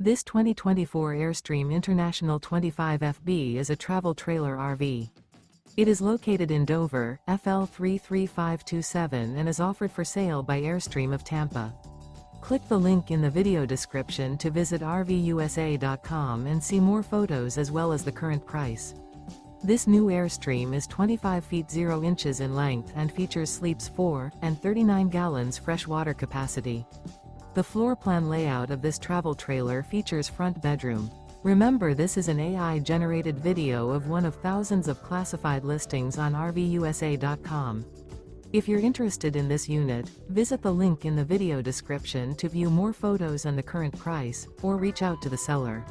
This 2024 Airstream International 25FB is a travel trailer RV. It is located in Dover, FL 33527 and is offered for sale by Airstream of Tampa. Click the link in the video description to visit RVUSA.com and see more photos as well as the current price. This new Airstream is 25 feet 0 inches in length and features sleeps 4 and 39 gallons fresh water capacity. The floor plan layout of this travel trailer features front bedroom. Remember, this is an AI-generated video of one of thousands of classified listings on RVUSA.com. If you're interested in this unit, visit the link in the video description to view more photos and the current price, or reach out to the seller.